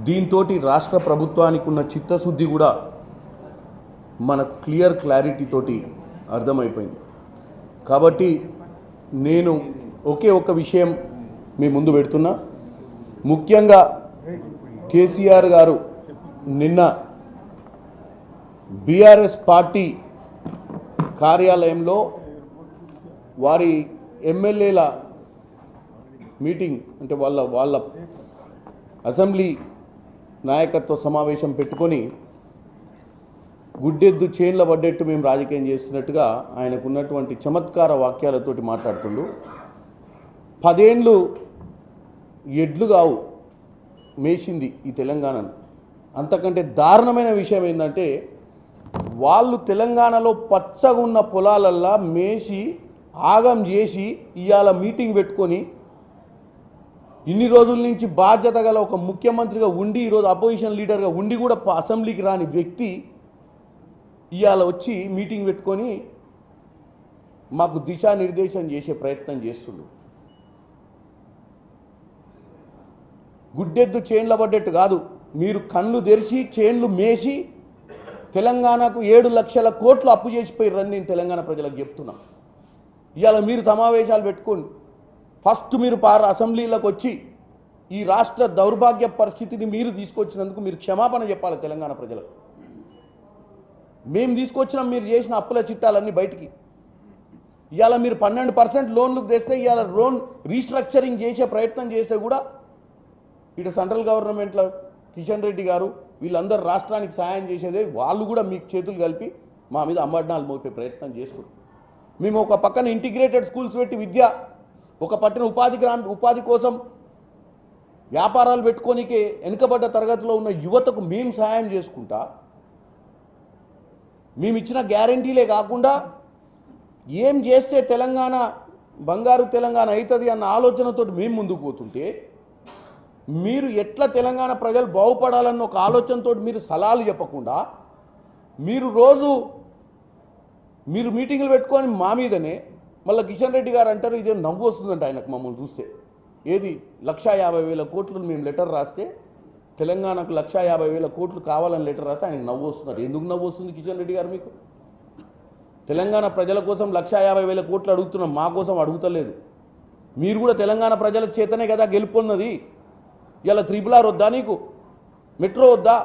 దీంతో రాష్ట్ర ప్రభుత్వానికి ఉన్న చిత్తశుద్ధి కూడా మనకు క్లారిటీ తోటి అర్థమైపోయింది. కాబట్టి నేను ఒకే ఒక విషయం మీ ముందు పెడుతున్నా. ముఖ్యంగా కేసీఆర్ గారు నిన్న బీఆర్ఎస్ పార్టీ కార్యాలయంలో వారి ఎమ్మెల్యేల మీటింగ్ అంటే వాళ్ళ అసెంబ్లీ నాయకత్వ సమావేశం పెట్టుకొని గుడ్డెద్దు చేన్ల పడ్డట్టు మేము రాజకీయం చేస్తున్నట్టుగా ఆయనకున్నటువంటి చమత్కార వాక్యాలతోటి మాట్లాడుతుండు. 10 ఏళ్ళు ఎడ్లు కావు మేసింది ఈ తెలంగాణను. అంతకంటే దారుణమైన విషయం ఏంటంటే వాళ్ళు తెలంగాణలో పచ్చగా ఉన్న పొలాలల్లా మేసి ఆగం చేసి ఇవాళ మీటింగ్ పెట్టుకొని ఇన్ని రోజుల నుంచి బాధ్యత గల ఒక ముఖ్యమంత్రిగా ఉండి ఈరోజు అపోజిషన్ లీడర్గా ఉండి కూడా అసెంబ్లీకి రాని వ్యక్తి ఇవాళ వచ్చి మీటింగ్ పెట్టుకొని మాకు దిశానిర్దేశం చేసే ప్రయత్నం చేస్తుండు. గుడ్డెద్దు చేన్ల పడ్డట్టు కాదు, మీరు కళ్ళు తెరిచి చేన్లు మేసి తెలంగాణకు 7 లక్షల కోట్లు అప్పు చేసిపోయారని నేను తెలంగాణ ప్రజలకు చెప్తున్నా. ఇవాళ మీరు సమావేశాలు పెట్టుకోండి. ఫస్ట్ మీరు అసెంబ్లీలోకి వచ్చి ఈ రాష్ట్ర దౌర్భాగ్య పరిస్థితిని మీరు తీసుకొచ్చినందుకు మీరు క్షమాపణ చెప్పాలి తెలంగాణ ప్రజలకు. మేము తీసుకొచ్చినాం మీరు చేసిన అప్పుల చిట్టాలన్నీ బయటికి. ఇవాళ మీరు 12% లోన్లకు తెస్తే ఇవాళ లోన్ రీస్ట్రక్చరింగ్ చేసే ప్రయత్నం చేస్తే కూడా ఇటు సెంట్రల్ గవర్నమెంట్లో కిషన్ రెడ్డి గారు వీళ్ళందరూ రాష్ట్రానికి సాయం చేసేదే వాళ్ళు కూడా మీకు చేతులు కలిపి మా మీద అమ్మడ్నాలు మోపే ప్రయత్నం చేస్తారు. మేము ఒక పక్కన ఇంటిగ్రేటెడ్ స్కూల్స్ పెట్టి విద్య, ఒక పట్టణ ఉపాధి కోసం వ్యాపారాలు పెట్టుకోనికే వెనుకబడ్డ తరగతిలో ఉన్న యువతకు మేము సాయం చేసుకుంటా మేము ఇచ్చిన గ్యారంటీలే కాకుండా ఏం చేస్తే తెలంగాణ బంగారు తెలంగాణ అవుతుంది అన్న ఆలోచనతో మేము ముందుకు పోతుంటే మీరు ఎట్లా తెలంగాణ ప్రజలు బాగుపడాలన్న ఒక ఆలోచనతో మీరు సలహాలు చెప్పకుండా మీరు మీటింగులు పెట్టుకొని మా మీదనే మళ్ళీ కిషన్ రెడ్డి గారు అంటారు ఇదే నవ్వు వస్తుందంట ఆయనకు మమ్మల్ని చూస్తే. ఏది 1,50,000 కోట్లు మేము లెటర్ రాస్తే తెలంగాణకు 1,50,000 కోట్లు కావాలని లెటర్ రాస్తే ఆయనకు నవ్వు వస్తున్నారు. ఎందుకు నవ్వు వస్తుంది కిషన్ రెడ్డి గారు మీకు? తెలంగాణ ప్రజల కోసం 1,50,000 కోట్లు అడుగుతున్నాం, మా కోసం అడుగుతలేదు. మీరు కూడా తెలంగాణ ప్రజల చేతనే కదా గెలుపొన్నది. ఇలా 3R వద్దా నీకు? మెట్రో వద్దా?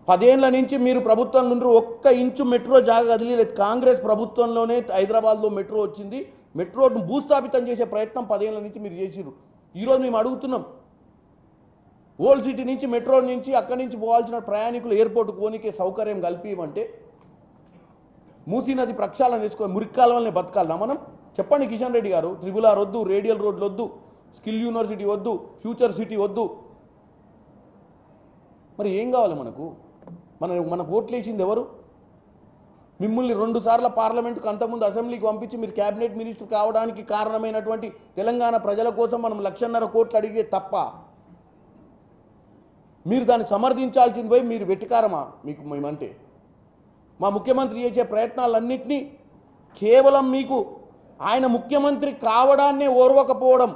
10 ఏళ్ల నుంచి మీరు ప్రభుత్వం నుండి ఒక్క ఇంచు మెట్రో జాగా కదిలేదు. కాంగ్రెస్ ప్రభుత్వంలోనే హైదరాబాద్లో మెట్రో వచ్చింది. మెట్రోను భూస్థాపితం చేసే ప్రయత్నం 10 ఏళ్ల నుంచి మీరు చేసిరు. ఈరోజు మేము అడుగుతున్నాం, ఓల్డ్ సిటీ నుంచి మెట్రో నుంచి అక్కడి నుంచి పోవాల్సిన ప్రయాణికులు ఎయిర్పోర్ట్కి పోనీకే సౌకర్యం కల్పించమంటే మూసీ నది ప్రక్షాళన చేసుకొని మురిక్కాలనే బతకాలనా మనం? చెప్పండి కిషన్ రెడ్డి గారు. 3R వద్దు, రేడియల్ రోడ్లు వద్దు, స్కిల్ యూనివర్సిటీ వద్దు, ఫ్యూచర్ సిటీ వద్దు. మరి ఏం కావాలి మనకు? మనకు ఓట్లు వేసింది ఎవరు? మిమ్మల్ని 2 సార్లు పార్లమెంటుకు అంతకుముందు అసెంబ్లీకి పంపించి మీరు క్యాబినెట్ మినిస్టర్ కావడానికి కారణమైనటువంటి తెలంగాణ ప్రజల కోసం మనం 1,50,000 కోట్లు అడిగే తప్ప మీరు దాన్ని సమర్థించాల్సింది పోయి మీరు వెటికారమా మీకు మేమంటే? మా ముఖ్యమంత్రి చేసే ప్రయత్నాలన్నింటినీ కేవలం మీకు ఆయన ముఖ్యమంత్రి కావడాన్నే ఓర్వకపోవడం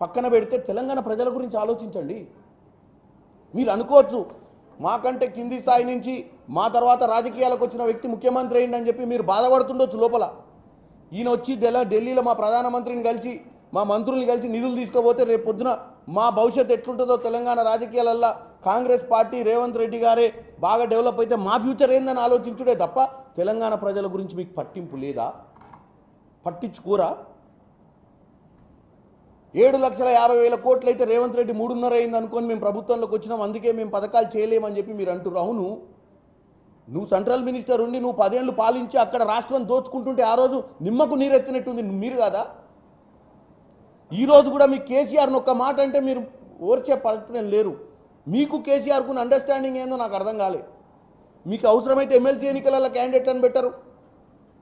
పక్కన పెడితే తెలంగాణ ప్రజల గురించి ఆలోచించండి. మీరు అనుకోవచ్చు మాకంటే కింది స్థాయి నుంచి మా తర్వాత రాజకీయాలకు వచ్చిన వ్యక్తి ముఖ్యమంత్రి అయిందని చెప్పి మీరు బాధపడుతుండొచ్చు లోపల. ఈయన వచ్చి ఢిల్లీలో మా ప్రధానమంత్రిని కలిసి మా మంత్రుల్ని కలిసి నిధులు తీసుకోపోతే రేపు పొద్దున మా భవిష్యత్తు ఎట్లుంటుందో తెలంగాణ రాజకీయాలల్లో కాంగ్రెస్ పార్టీ రేవంత్ రెడ్డి గారే బాగా డెవలప్ అయితే మా ఫ్యూచర్ ఏందని ఆలోచించుడే తప్ప తెలంగాణ ప్రజల గురించి మీకు పట్టింపు లేదా? పట్టించుకోరా? 7,50,000 కోట్లు అయితే రేవంత్ రెడ్డి 3.5 అయింది అనుకొని మేము ప్రభుత్వంలోకి వచ్చినాం, అందుకే మేము పథకాలు చేయలేమని చెప్పి మీరు అంటున్నారు. అవును, నువ్వు సెంట్రల్ మినిస్టర్ ఉండి నువ్వు 10 ఏళ్ళు పాలించి అక్కడ రాష్ట్రం దోచుకుంటుంటే ఆ రోజు నిమ్మకు నీరెత్తినట్టుంది మీరు కాదా? ఈరోజు కూడా మీ కేసీఆర్ని ఒక్క మాట అంటే మీరు ఓర్చే పరిస్థితి లేరు. మీకు కేసీఆర్కు అండర్స్టాండింగ్ ఏందో నాకు అర్థం కాలే. మీకు అవసరమైతే ఎమ్మెల్సీ ఎన్నికలలో క్యాండిడేట్లను పెట్టరు,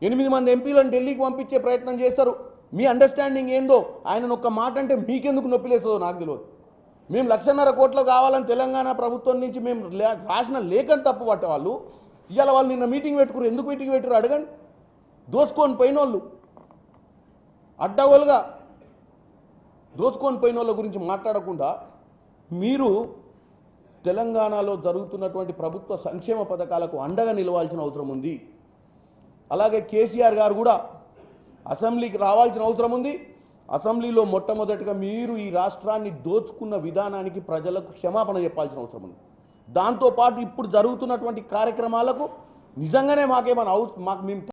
8 మంది ఎంపీలను ఢిల్లీకి పంపించే ప్రయత్నం చేస్తారు. మీ అండర్స్టాండింగ్ ఏందో ఆయనను ఒక్క మాట అంటే మీకెందుకు నొప్పిలేస్తుందో నాకు తెలియదు. మేము 1,50,000 కోట్లు కావాలని తెలంగాణ ప్రభుత్వం నుంచి మేము రాసిన లేఖను తప్పు పట్టే వాళ్ళు ఇవాళ వాళ్ళు నిన్న మీటింగ్ పెట్టుకున్నారు. ఎందుకు మీటింగ్ పెట్టారు అడగండి. దోసుకొని పోయినోళ్ళు, అడ్డగోలుగా దోచుకొని పోయిన వాళ్ళ గురించి మాట్లాడకుండా మీరు తెలంగాణలో జరుగుతున్నటువంటి ప్రభుత్వ సంక్షేమ పథకాలకు అండగా నిలవాల్సిన అవసరం ఉంది. అలాగే కేసీఆర్ గారు కూడా అసెంబ్లీకి రావాల్సిన అవసరం ఉంది. అసెంబ్లీలో మొట్టమొదటిగా మీరు ఈ రాష్ట్రాన్ని దోచుకున్న విధానానికి ప్రజలకు క్షమాపణ చెప్పాల్సిన అవసరం ఉంది. దాంతోపాటు ఇప్పుడు జరుగుతున్నటువంటి కార్యక్రమాలకు నిజంగానే మాకు మేము